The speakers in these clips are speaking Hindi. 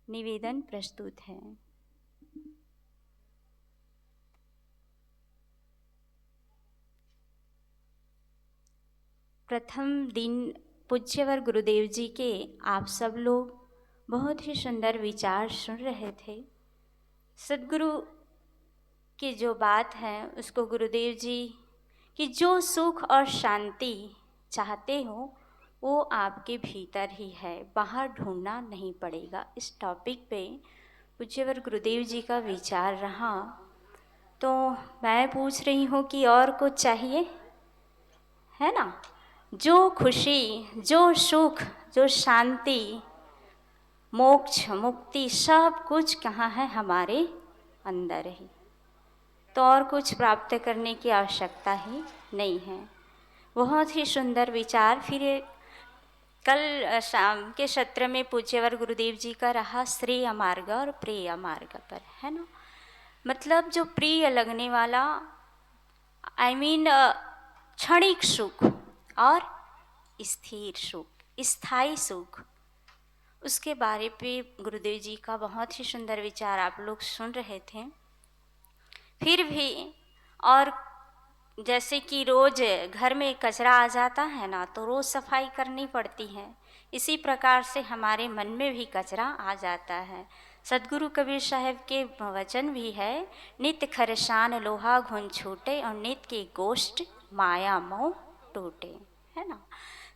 निवेदन प्रस्तुत है। प्रथम दिन पूज्यवर गुरुदेव जी के आप सब लोग बहुत ही सुंदर विचार सुन रहे थे। सद्गुरु की जो बात है उसको गुरुदेव जी कि जो सुख और शांति चाहते हो वो आपके भीतर ही है, बाहर ढूंढना नहीं पड़ेगा। इस टॉपिक पे पूज्यवर गुरुदेव जी का विचार रहा। तो मैं पूछ रही हूँ कि और कुछ चाहिए, है ना? जो खुशी, जो सुख, जो शांति, मोक्ष, मुक्ति सब कुछ कहाँ है? हमारे अंदर ही। तो और कुछ प्राप्त करने की आवश्यकता ही नहीं है। बहुत ही सुंदर विचार। फिर कल शाम के सत्र में पूज्यवर गुरुदेव जी का रहा श्रेय मार्ग और प्रेय मार्ग पर, है ना? मतलब जो प्रिय लगने वाला क्षणिक सुख और स्थिर सुख, स्थायी सुख, उसके बारे पे गुरुदेव जी का बहुत ही सुंदर विचार आप लोग सुन रहे थे। फिर भी और जैसे कि रोज घर में कचरा आ जाता है ना, तो रोज सफाई करनी पड़ती है। इसी प्रकार से हमारे मन में भी कचरा आ जाता है। सद्गुरु कबीर साहब के वचन भी है, नित्य खरसान लोहा घुन छूटे और नित्य के गोष्ठ माया मोह टूटे, है ना?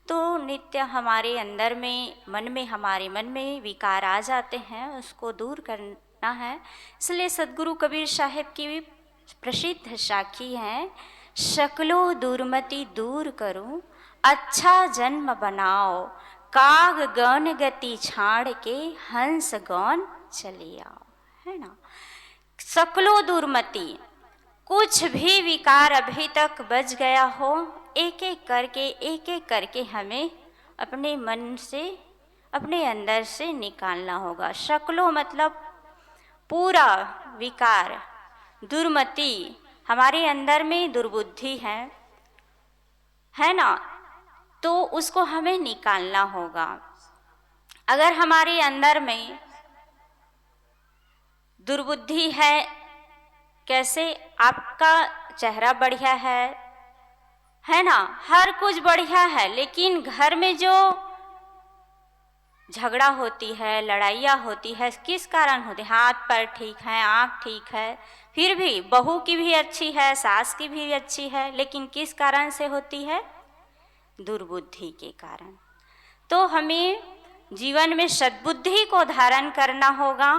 तो नित्य हमारे अंदर में हमारे मन में विकार आ जाते हैं, उसको दूर करना है। इसलिए सद्गुरु कबीर साहब की भी प्रसिद्ध साखी है, शकलो दुर्मति दूर करूं, अच्छा जन्म बनाओ, काग गौन गति छाड़ के हंस गौन चले आओ, है ना? सकलो दुर्मति, कुछ भी विकार अभी तक बच गया हो, एक एक करके हमें अपने मन से, अपने अंदर से निकालना होगा। शकलो मतलब पूरा विकार, दुर्मति, हमारे अंदर में दुर्बुद्धि है ना? तो उसको हमें निकालना होगा। अगर हमारे अंदर में दुर्बुद्धि है, कैसे? आपका चेहरा बढ़िया है ना? हर कुछ बढ़िया है, लेकिन घर में जो झगड़ा होती है, लड़ाइयाँ होती है, किस कारण होती है? हाथ पैर ठीक है, आँख ठीक है, फिर भी बहू की भी अच्छी है, सास की भी अच्छी है, लेकिन किस कारण से होती है? दुर्बुद्धि के कारण। तो हमें जीवन में सद्बुद्धि को धारण करना होगा,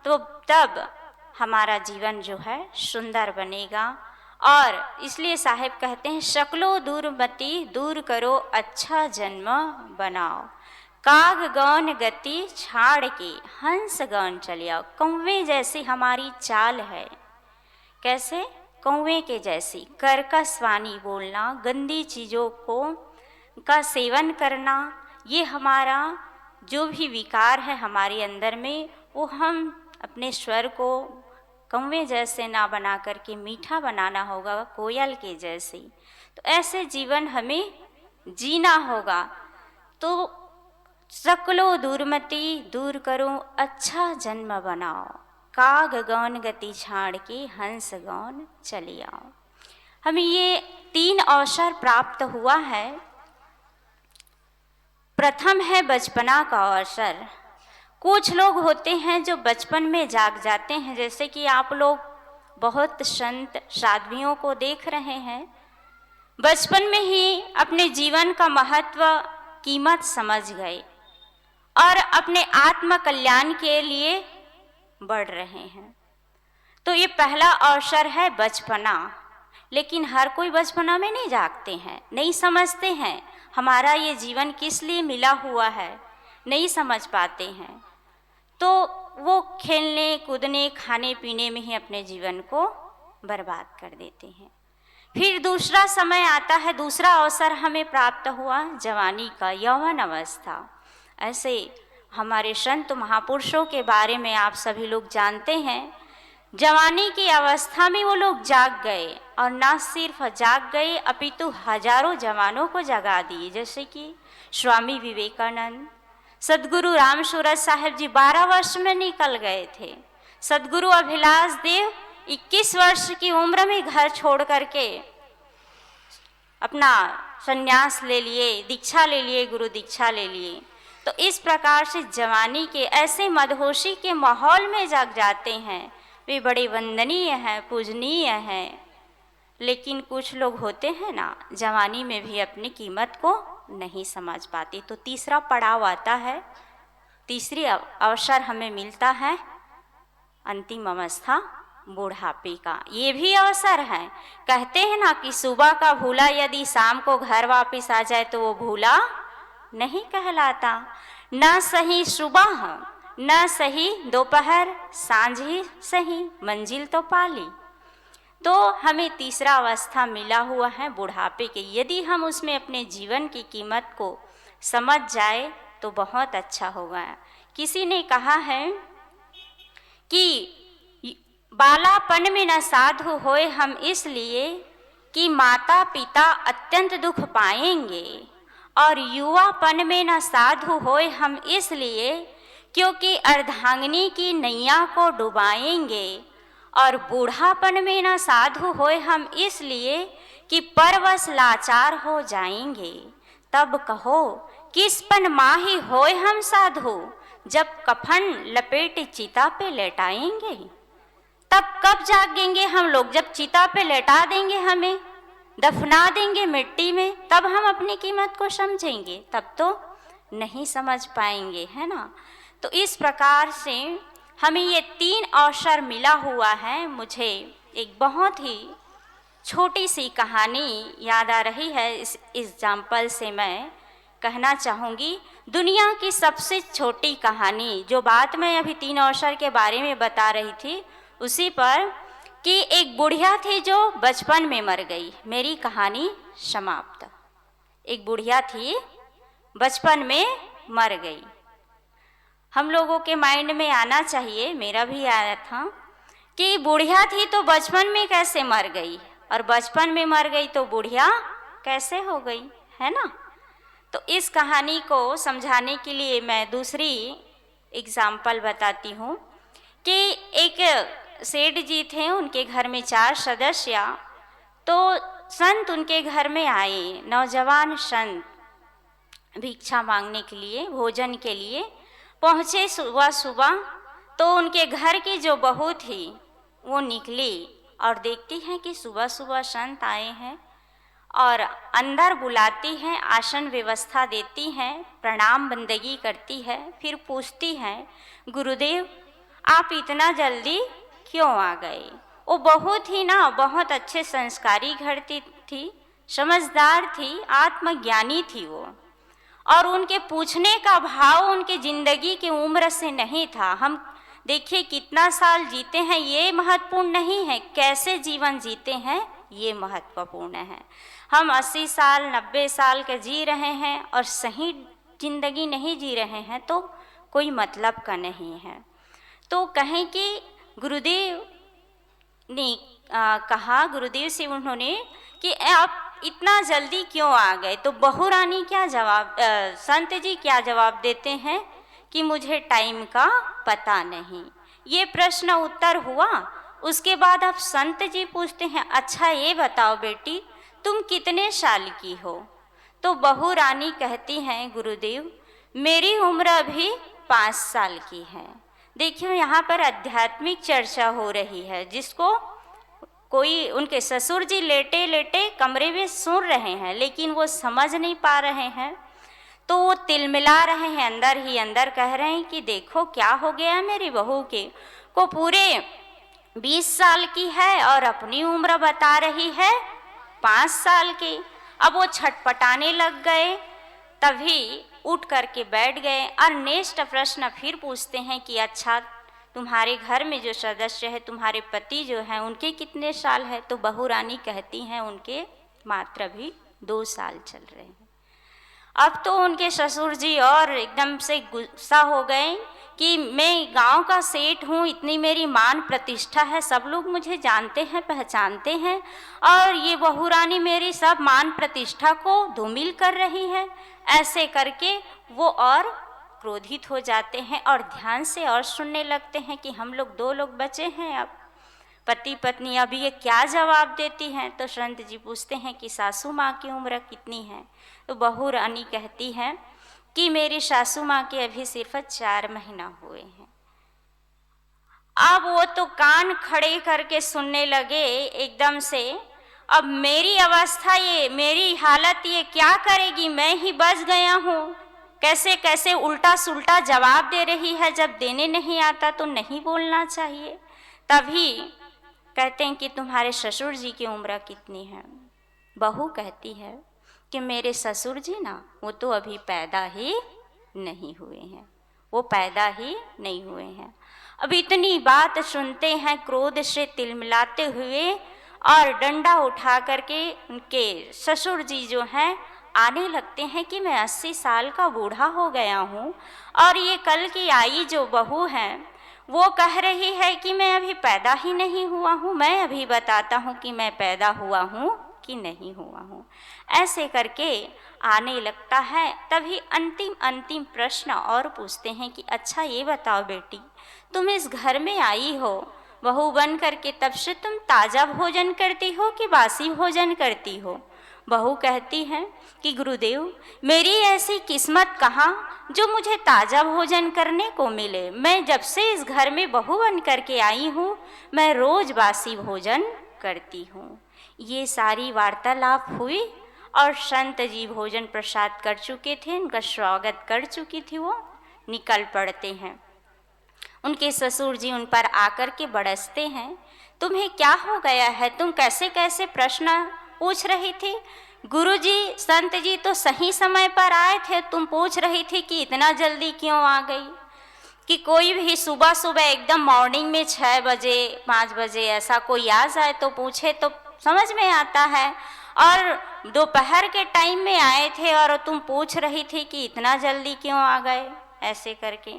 तो तब हमारा जीवन जो है सुंदर बनेगा। और इसलिए साहेब कहते हैं, शकलो दुर्मति दूर करो, अच्छा जन्म बनाओ, काग गौन गति छाड़ के हंस गौन चले आओ। कौवे जैसी हमारी चाल है। कैसे? कौवे के जैसी कर्कश वाणी बोलना, गंदी चीज़ों का सेवन करना, ये हमारा जो भी विकार है हमारे अंदर में, वो हम अपने स्वर को कौवे जैसे ना बना करके मीठा बनाना होगा, कोयल के जैसे। तो ऐसे जीवन हमें जीना होगा। तो सकलो दुर्मति दूर करो, अच्छा जन्म बनाओ, काग गौन गति छाड़ के हंस गौन चले आओ। हमें ये 3 अवसर प्राप्त हुआ है। प्रथम है बचपना का अवसर। कुछ लोग होते हैं जो बचपन में जाग जाते हैं, जैसे कि आप लोग बहुत संत साध्वियों को देख रहे हैं, बचपन में ही अपने जीवन का महत्व, कीमत समझ गए और अपने आत्म कल्याण के लिए बढ़ रहे हैं। तो ये पहला अवसर है बचपना। लेकिन हर कोई बचपना में नहीं जागते हैं, नहीं समझते हैं हमारा ये जीवन किस लिए मिला हुआ है, नहीं समझ पाते हैं। तो वो खेलने कूदने खाने पीने में ही अपने जीवन को बर्बाद कर देते हैं। फिर दूसरा समय आता है, दूसरा अवसर हमें प्राप्त हुआ जवानी का, यौवन अवस्था। ऐसे हमारे संत महापुरुषों के बारे में आप सभी लोग जानते हैं, जवानी की अवस्था में वो लोग जाग गए, और ना सिर्फ जाग गए अपितु हजारों जवानों को जगा दिए। जैसे कि स्वामी विवेकानंद, सदगुरु राम सूरत साहिब जी 12 वर्ष में निकल गए थे। सदगुरु अभिलाष देव 21 वर्ष की उम्र में घर छोड़ करके अपना संन्यास ले लिए, दीक्षा ले लिए, गुरु दीक्षा ले लिए। तो इस प्रकार से जवानी के ऐसे मदहोशी के माहौल में जग जाते हैं, वे बड़े वंदनीय हैं, पूजनीय हैं। लेकिन कुछ लोग होते हैं ना, जवानी में भी अपनी कीमत को नहीं समझ पाते। तो तीसरा पड़ाव आता है, तीसरी अवसर हमें मिलता है, अंतिम अवस्था बुढ़ापे का। ये भी अवसर है। कहते हैं ना कि सुबह का भूला यदि शाम को घर वापस आ जाए तो वो भूला नहीं कहलाता। न सही सुबह, न सही दोपहर, सांझ ही सही, मंजिल तो पाली। तो हमें तीसरा अवस्था मिला हुआ है बुढ़ापे के। यदि हम उसमें अपने जीवन की कीमत को समझ जाए तो बहुत अच्छा होगा। किसी ने कहा है कि बालापन में न साधु होए हम इसलिए कि माता पिता अत्यंत दुख पाएंगे, और युवापन में न साधु होए हम इसलिए क्योंकि अर्धांगिनी की नैया को डुबाएंगे, और बूढ़ापन में न साधु होए हम इसलिए कि परवश लाचार हो जाएंगे। तब कहो किसपन माही होए हम साधु, जब कफन लपेट चिता पे लेटाएंगे। तब कब जागेंगे हम लोग? जब चिता पे लेटा देंगे, हमें दफना देंगे मिट्टी में, तब हम अपनी कीमत को समझेंगे, तब तो नहीं समझ पाएंगे, है ना। तो इस प्रकार से हमें ये 3 अवसर मिला हुआ है। मुझे एक बहुत ही छोटी सी कहानी याद आ रही है, इस एग्जाम्पल से मैं कहना चाहूँगी। दुनिया की सबसे छोटी कहानी, जो बात मैं अभी 3 अवसर के बारे में बता रही थी, उसी पर कि एक बुढ़िया थी जो बचपन में मर गई। मेरी कहानी समाप्त। एक बुढ़िया थी, बचपन में मर गई। हम लोगों के माइंड में आना चाहिए, मेरा भी आया था कि बुढ़िया थी तो बचपन में कैसे मर गई, और बचपन में मर गई तो बुढ़िया कैसे हो गई, है ना। तो इस कहानी को समझाने के लिए मैं दूसरी एग्जाम्पल बताती हूँ कि एक सेठ जी थे, उनके घर में 4 सदस्य। तो संत उनके घर में आए, नौजवान संत भिक्षा मांगने के लिए, भोजन के लिए पहुँचे सुबह सुबह। तो उनके घर की जो बहू थी वो निकली और देखती हैं कि सुबह सुबह संत आए हैं, और अंदर बुलाती हैं, आसन व्यवस्था देती हैं, प्रणाम बंदगी करती है। फिर पूछती हैं, गुरुदेव आप इतना जल्दी क्यों आ गए। वो बहुत ही ना, बहुत अच्छे संस्कारी घर थी, समझदार थी, आत्मज्ञानी थी वो, और उनके पूछने का भाव उनके जिंदगी की उम्र से नहीं था। हम देखिए कितना साल जीते हैं ये महत्वपूर्ण नहीं है, कैसे जीवन जीते हैं ये महत्वपूर्ण है। हम 80 साल 90 साल के जी रहे हैं और सही जिंदगी नहीं जी रहे हैं तो कोई मतलब का नहीं है। तो कहें कि गुरुदेव ने कहा, गुरुदेव से उन्होंने कि आप इतना जल्दी क्यों आ गए। तो बहू रानी क्या जवाब, संत जी क्या जवाब देते हैं कि मुझे टाइम का पता नहीं। ये प्रश्न उत्तर हुआ। उसके बाद अब संत जी पूछते हैं, अच्छा ये बताओ बेटी तुम कितने साल की हो। तो बहू रानी कहती हैं, गुरुदेव मेरी उम्र अभी 5 साल की है। देखियो यहाँ पर आध्यात्मिक चर्चा हो रही है, जिसको कोई उनके ससुर जी लेटे लेटे कमरे में सुन रहे हैं, लेकिन वो समझ नहीं पा रहे हैं। तो वो तिलमिला रहे हैं, अंदर ही अंदर कह रहे हैं कि देखो क्या हो गया मेरी बहू के को पूरे 20 साल की है और अपनी उम्र बता रही है 5 साल की। अब वो छटपटाने लग गए, तभी उठ करके बैठ गए और नेक्स्ट प्रश्न फिर पूछते हैं कि अच्छा तुम्हारे घर में जो सदस्य है, तुम्हारे पति जो हैं, उनके कितने साल है। तो बहू रानी कहती हैं उनके मात्र भी 2 साल चल रहे हैं। अब तो उनके ससुर जी और एकदम से गुस्सा हो गए कि मैं गांव का सेठ हूँ, इतनी मेरी मान प्रतिष्ठा है, सब लोग मुझे जानते हैं पहचानते हैं, और ये बहू रानी मेरी सब मान प्रतिष्ठा को धूमिल कर रही है। ऐसे करके वो और क्रोधित हो जाते हैं और ध्यान से और सुनने लगते हैं कि हम लोग 2 लोग बचे हैं, अब पति पत्नी, अब ये क्या जवाब देती हैं। तो संत जी पूछते हैं कि सासू माँ की उम्र कितनी है। तो बहू रानी कहती है कि मेरी सासू माँ के अभी सिर्फ 4 महीना हुए हैं। अब वो तो कान खड़े करके सुनने लगे एकदम से, अब मेरी अवस्था, ये मेरी हालत ये क्या करेगी, मैं ही बच गया हूँ, कैसे कैसे उल्टा सुल्टा जवाब दे रही है, जब देने नहीं आता तो नहीं बोलना चाहिए। तभी कहते हैं कि तुम्हारे ससुर जी की उम्र कितनी है। बहू कहती है कि मेरे ससुर जी ना, वो तो अभी पैदा ही नहीं हुए हैं, वो पैदा ही नहीं हुए हैं। अब इतनी बात सुनते हैं क्रोध से तिलमिलाते हुए, और डंडा उठा करके उनके ससुर जी जो हैं आने लगते हैं कि मैं 80 साल का बूढ़ा हो गया हूँ, और ये कल की आई जो बहू हैं वो कह रही है कि मैं अभी पैदा ही नहीं हुआ हूँ, मैं अभी बताता हूँ कि मैं पैदा हुआ हूँ कि नहीं हुआ हूँ। ऐसे करके आने लगता है। तभी अंतिम प्रश्न और पूछते हैं कि अच्छा ये बताओ बेटी, तुम इस घर में आई हो बहू बन करके, तब से तुम ताज़ा भोजन करती हो कि बासी भोजन करती हो। बहू कहती है कि गुरुदेव, मेरी ऐसी किस्मत कहाँ जो मुझे ताज़ा भोजन करने को मिले। मैं जब से इस घर में बहू बन करके आई हूँ, मैं रोज़ बासी भोजन करती हूँ। ये सारी वार्तालाप हुई और संत जी भोजन प्रसाद कर चुके थे, उनका स्वागत कर चुकी थी, वो निकल पड़ते हैं। उनके ससुर जी उन पर आकर के बरसते हैं, तुम्हें क्या हो गया है, तुम कैसे कैसे प्रश्न पूछ रही थी। गुरुजी, संत जी तो सही समय पर आए थे, तुम पूछ रही थी कि इतना जल्दी क्यों आ गई। कि कोई भी सुबह सुबह एकदम मॉर्निंग में 6 बजे 5 बजे ऐसा कोई आ जाए तो पूछे तो समझ में आता है, और दोपहर के टाइम में आए थे और तुम पूछ रही थी कि इतना जल्दी क्यों आ गए, ऐसे करके।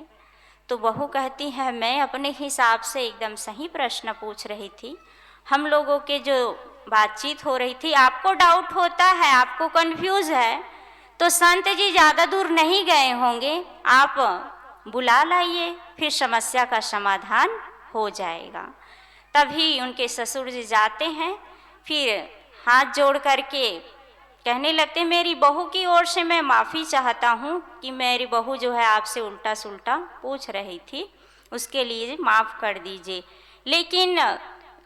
तो बहू कहती है मैं अपने हिसाब से एकदम सही प्रश्न पूछ रही थी, हम लोगों के जो बातचीत हो रही थी, आपको डाउट होता है, आपको कंफ्यूज है, तो संत जी ज़्यादा दूर नहीं गए होंगे, आप बुला लाइए, फिर समस्या का समाधान हो जाएगा। तभी उनके ससुर जी जाते हैं, फिर हाथ जोड़ करके कहने लगते, मेरी बहू की ओर से मैं माफ़ी चाहता हूँ कि मेरी बहू जो है आपसे उल्टा सुल्टा पूछ रही थी, उसके लिए माफ़ कर दीजिए। लेकिन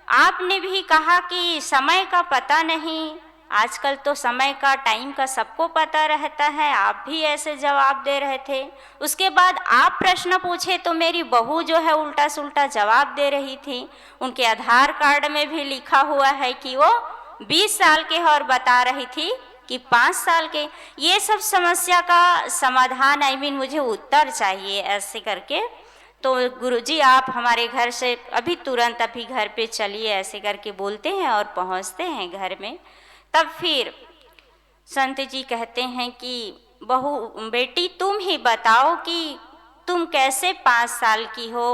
आपने भी कहा कि समय का पता नहीं, आजकल तो समय का, टाइम का सबको पता रहता है, आप भी ऐसे जवाब दे रहे थे। उसके बाद आप प्रश्न पूछे तो मेरी बहू जो है उल्टा सुल्टा जवाब दे रही थी। उनके आधार कार्ड में भी लिखा हुआ है कि वो 20 साल के, और बता रही थी कि 5 साल के। ये सब समस्या का समाधान मुझे उत्तर चाहिए, ऐसे करके। तो गुरुजी आप हमारे घर से अभी तुरंत अभी घर पे चलिए, ऐसे करके बोलते हैं और पहुंचते हैं घर में। तब फिर संत जी कहते हैं कि बहू, बेटी तुम ही बताओ कि तुम कैसे 5 साल की हो,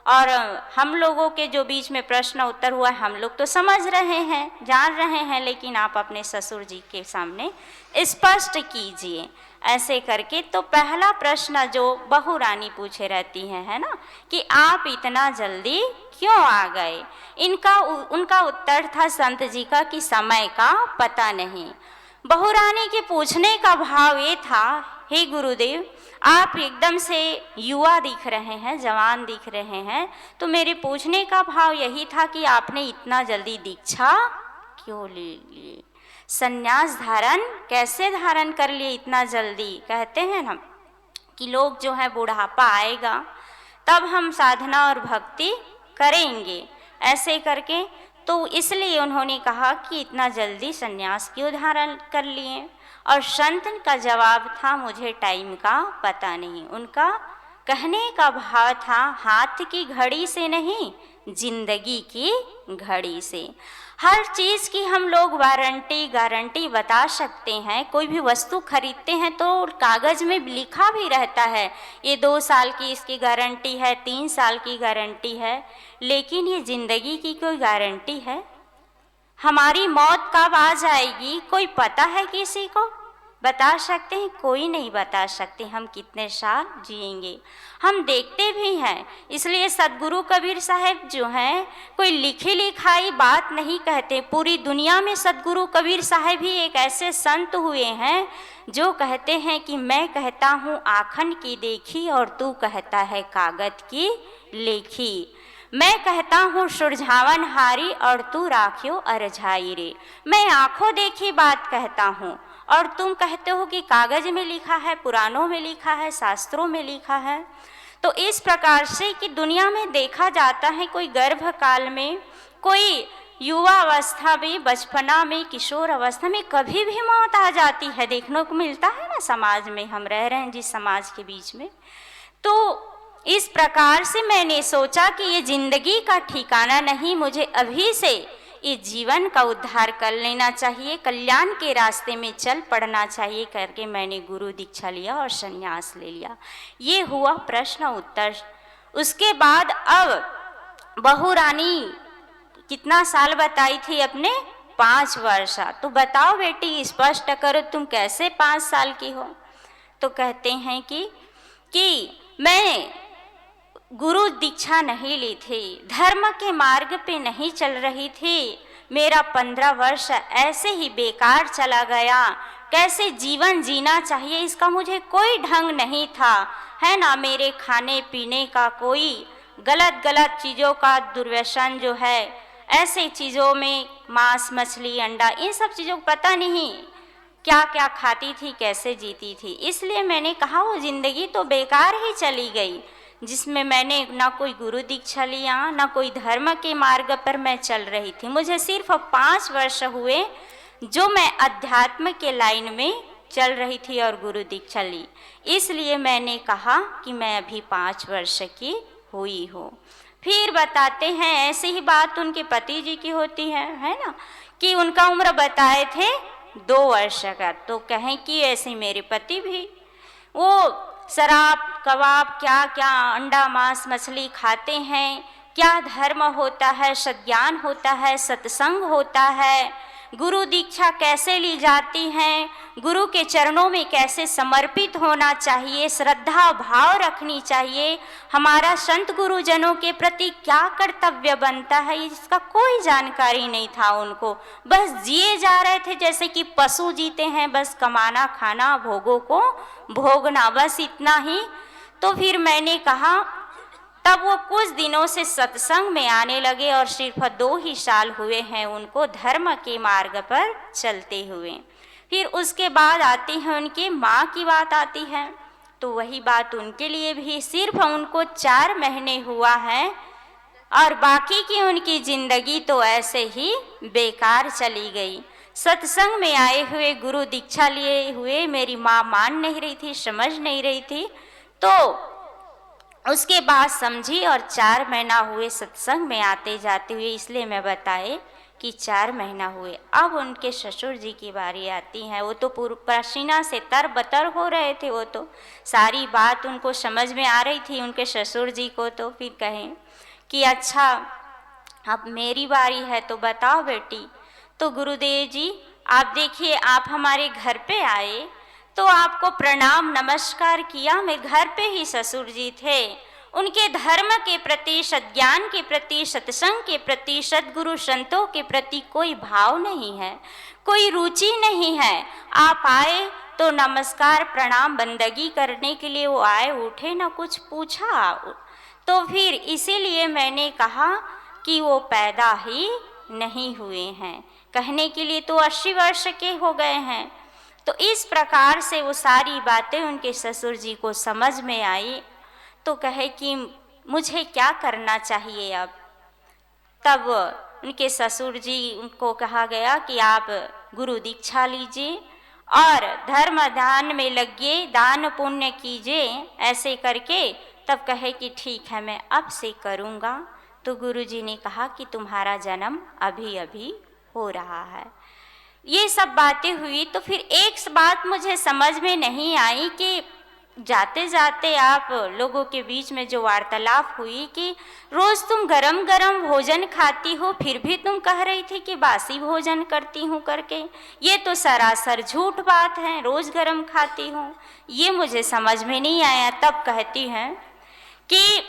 और हम लोगों के जो बीच में प्रश्न उत्तर हुआ हम लोग तो समझ रहे हैं, जान रहे हैं, लेकिन आप अपने ससुर जी के सामने स्पष्ट कीजिए, ऐसे करके। तो पहला प्रश्न जो बहू रानी पूछे रहती हैं, है ना, कि आप इतना जल्दी क्यों आ गए। उनका उत्तर था संत जी का कि समय का पता नहीं। बहू रानी के पूछने का भाव ये था, हे गुरुदेव, आप एकदम से युवा दिख रहे हैं, जवान दिख रहे हैं, तो मेरे पूछने का भाव यही था कि आपने इतना जल्दी दीक्षा क्यों ले ली, संन्यास धारण कैसे धारण कर लिए इतना जल्दी। कहते हैं ना कि लोग जो है बुढ़ापा आएगा तब हम साधना और भक्ति करेंगे, ऐसे करके। तो इसलिए उन्होंने कहा कि इतना जल्दी संन्यास क्यों धारण कर लिए। और संत का जवाब था, मुझे टाइम का पता नहीं। उनका कहने का भाव था, हाथ की घड़ी से नहीं, जिंदगी की घड़ी से। हर चीज़ की हम लोग गारंटी बता सकते हैं। कोई भी वस्तु खरीदते हैं तो कागज़ में लिखा भी रहता है, ये 2 साल की इसकी गारंटी है, 3 साल की गारंटी है, लेकिन ये ज़िंदगी की कोई गारंटी है? हमारी मौत कब आ जाएगी कोई पता है किसी को? बता सकते हैं? कोई नहीं बता सकते हम कितने साल जिएंगे। हम देखते भी हैं, इसलिए सदगुरु कबीर साहब जो हैं कोई लिखी लिखाई बात नहीं कहते। पूरी दुनिया में सदगुरु कबीर साहब ही एक ऐसे संत हुए हैं जो कहते हैं कि मैं कहता हूँ आखन की देखी और तू कहता है कागज की लेखी। मैं कहता हूँ सुरझावन हारी और तू राखियो अरझाई रे। मैं आंखों देखी बात कहता हूँ और तुम कहते हो कि कागज में लिखा है, पुराणों में लिखा है, शास्त्रों में लिखा है। तो इस प्रकार से कि दुनिया में देखा जाता है कोई गर्भ काल में, कोई युवा अवस्था में, बचपना में, किशोर अवस्था में कभी भी मौत आ जाती है। देखने को मिलता है ना समाज में, हम रह रहे हैं जिस समाज के बीच में। तो इस प्रकार से मैंने सोचा कि ये जिंदगी का ठिकाना नहीं, मुझे अभी से इस जीवन का उद्धार कर लेना चाहिए, कल्याण के रास्ते में चल पड़ना चाहिए करके मैंने गुरु दीक्षा लिया और संन्यास ले लिया। ये हुआ प्रश्न उत्तर। उसके बाद अब बहू रानी कितना साल बताई थी अपने? 5 वर्ष। तो बताओ बेटी, स्पष्ट करो, तुम कैसे 5 साल की हो? तो कहते हैं कि मैं गुरु दीक्षा नहीं ली थी, धर्म के मार्ग पे नहीं चल रही थी। मेरा 15 वर्ष ऐसे ही बेकार चला गया। कैसे जीवन जीना चाहिए इसका मुझे कोई ढंग नहीं था, है ना। मेरे खाने पीने का कोई गलत चीज़ों का दुर्व्यसन जो है, ऐसे चीज़ों में मांस मछली अंडा इन सब चीज़ों को पता नहीं क्या क्या खाती थी, कैसे जीती थी। इसलिए मैंने कहा वो ज़िंदगी तो बेकार ही चली गई, जिसमें मैंने ना कोई गुरु दीक्षा लिया, ना कोई धर्म के मार्ग पर मैं चल रही थी। मुझे सिर्फ 5 वर्ष हुए जो मैं अध्यात्म के लाइन में चल रही थी और गुरु दीक्षा ली। इसलिए मैंने कहा कि मैं अभी 5 वर्ष की हुई हूँ। फिर बताते हैं ऐसे ही बात उनके पति जी की होती है ना, कि उनका उम्र बताए थे 2 वर्ष का। तो कहें कि ऐसे मेरे पति भी वो शराब कबाब क्या क्या अंडा मांस मछली खाते हैं। क्या धर्म होता है, सज्ञान होता है, सत्संग होता है, गुरु दीक्षा कैसे ली जाती है, गुरु के चरणों में कैसे समर्पित होना चाहिए, श्रद्धा भाव रखनी चाहिए, हमारा संत गुरुजनों के प्रति क्या कर्तव्य बनता है, इसका कोई जानकारी नहीं था उनको। बस जिए जा रहे थे जैसे कि पशु जीते हैं, बस कमाना खाना भोगों को भोगना, बस इतना ही। तो फिर मैंने कहा, तब वो कुछ दिनों से सत्संग में आने लगे और सिर्फ 2 ही साल हुए हैं उनको धर्म के मार्ग पर चलते हुए। फिर उसके बाद आती है उनकी माँ की बात आती है। तो वही बात उनके लिए भी सिर्फ उनको 4 महीने हुआ है और बाकी की उनकी जिंदगी तो ऐसे ही बेकार चली गई। सत्संग में आए हुए, गुरु दीक्षा लिए हुए मेरी माँ मान नहीं रही थी, समझ नहीं रही थी। तो उसके बाद समझी और 4 महीना हुए सत्संग में आते जाते हुए, इसलिए मैं बताए कि 4 महीना हुए। अब उनके ससुर जी की बारी आती है। वो तो पसीना से तरबतर हो रहे थे, वो तो सारी बात उनको समझ में आ रही थी उनके ससुर जी को। तो फिर कहें कि अच्छा अब मेरी बारी है तो बताओ बेटी। तो गुरुदेव जी आप देखिए, आप हमारे घर पे आए तो आपको प्रणाम नमस्कार किया। मेरे घर पे ही ससुर जी थे, उनके धर्म के प्रति, सज्ञान के प्रति, सत्संग के प्रति, सद्गुरु संतों के प्रति कोई भाव नहीं है, कोई रुचि नहीं है। आप आए तो नमस्कार प्रणाम बंदगी करने के लिए वो आए, उठे, ना कुछ पूछा। तो फिर इसीलिए मैंने कहा कि वो पैदा ही नहीं हुए हैं। कहने के लिए तो 80 वर्ष के हो गए हैं। तो इस प्रकार से वो सारी बातें उनके ससुर जी को समझ में आई। तो कहे कि मुझे क्या करना चाहिए अब। तब उनके ससुर जी उनको कहा गया कि आप गुरु दीक्षा लीजिए और धर्म दान में लगिए, दान पुण्य कीजिए, ऐसे करके। तब कहे कि ठीक है मैं अब से करूँगा। तो गुरु जी ने कहा कि तुम्हारा जन्म अभी अभी हो रहा है। ये सब बातें हुई। तो फिर एक बात मुझे समझ में नहीं आई कि जाते जाते आप लोगों के बीच में जो वार्तालाप हुई कि रोज तुम गरम गरम भोजन खाती हो, फिर भी तुम कह रही थी कि बासी भोजन करती हूँ करके, ये तो सरासर झूठ बात है, रोज गरम खाती हूँ। ये मुझे समझ में नहीं आया। तब कहती हैं कि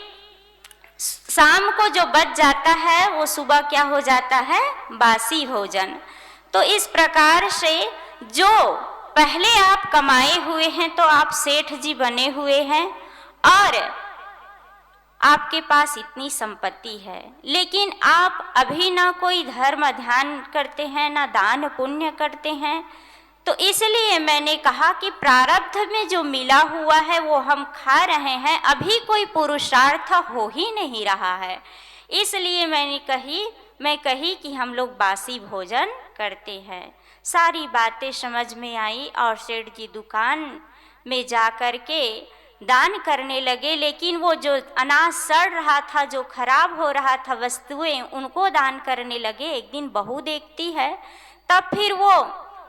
शाम को जो बच जाता है वो सुबह क्या हो जाता है, बासी भोजन। तो इस प्रकार से जो पहले आप कमाए हुए हैं, तो आप सेठ जी बने हुए हैं और आपके पास इतनी संपत्ति है, लेकिन आप अभी ना कोई धर्म ध्यान करते हैं, ना दान पुण्य करते हैं। तो इसलिए मैंने कहा कि प्रारब्ध में जो मिला हुआ है वो हम खा रहे हैं, अभी कोई पुरुषार्थ हो ही नहीं रहा है। इसलिए मैं कही कि हम लोग बासी भोजन करते हैं। सारी बातें समझ में आई और सेठ जी दुकान में जा कर के दान करने लगे। लेकिन वो जो अनाज सड़ रहा था, जो खराब हो रहा था वस्तुएं, उनको दान करने लगे। एक दिन बहू देखती है, तब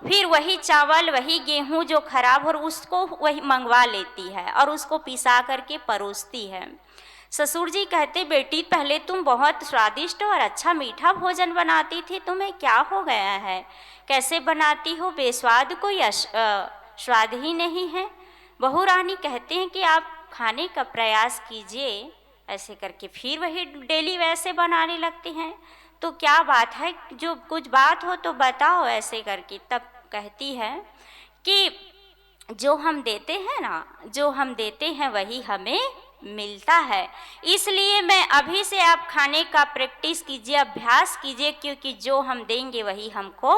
फिर वही चावल, वही गेहूं जो खराब हो उसको वही मंगवा लेती है और उसको पिसा करके परोसती है। ससुर जी कहते, बेटी पहले तुम बहुत स्वादिष्ट और अच्छा मीठा भोजन बनाती थी, तुम्हें क्या हो गया है, कैसे बनाती हो, बेस्वाद, कोई स्वाद ही नहीं है। बहू रानी कहते हैं कि आप खाने का प्रयास कीजिए। ऐसे करके फिर वही डेली वैसे बनाने लगते हैं। तो क्या बात है, जो कुछ बात हो तो बताओ, ऐसे करके। तब कहती है कि जो हम देते हैं ना, जो हम देते हैं वही हमें मिलता है। इसलिए मैं अभी से आप खाने का प्रैक्टिस कीजिए, अभ्यास कीजिए, क्योंकि जो हम देंगे वही हमको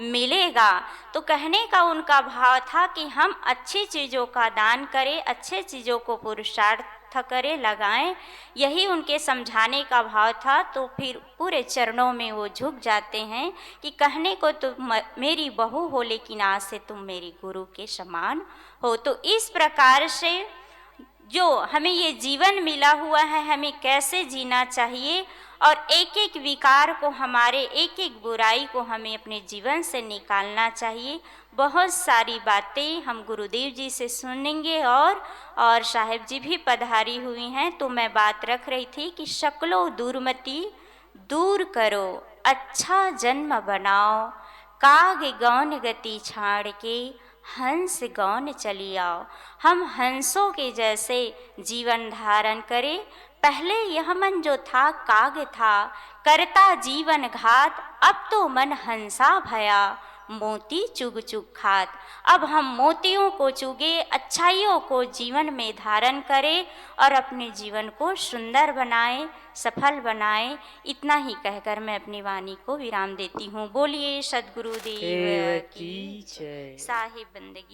मिलेगा। तो कहने का उनका भाव था कि हम अच्छी चीज़ों का दान करें, अच्छे चीज़ों को पुरुषार्थ करें, लगाएं, यही उनके समझाने का भाव था। तो फिर पूरे चरणों में वो झुक जाते हैं कि कहने को तुम मेरी बहू हो, लेकिन आज से तुम मेरी गुरु के समान हो। तो इस प्रकार से जो हमें ये जीवन मिला हुआ है, हमें कैसे जीना चाहिए और एक एक विकार को, हमारे एक एक बुराई को हमें अपने जीवन से निकालना चाहिए। बहुत सारी बातें हम गुरुदेव जी से सुनेंगे और साहेब जी भी पधारी हुई हैं। तो मैं बात रख रही थी कि शक्लो दुर्मति दूर करो, अच्छा जन्म बनाओ, काग गौन गति छाड़ के हंस गौन चली आओ। हम हंसों के जैसे जीवन धारण करें। पहले यह मन जो था काग था, करता जीवन घात, अब तो मन हंसा भया, मोती चुग चुग खात। अब हम मोतियों को चुगे, अच्छाइयों को जीवन में धारण करें और अपने जीवन को सुंदर बनाएं, सफल बनाएं। इतना ही कहकर मैं अपनी वाणी को विराम देती हूँ। बोलिए सद्गुरुदेव की जय। साहिब बंदगी।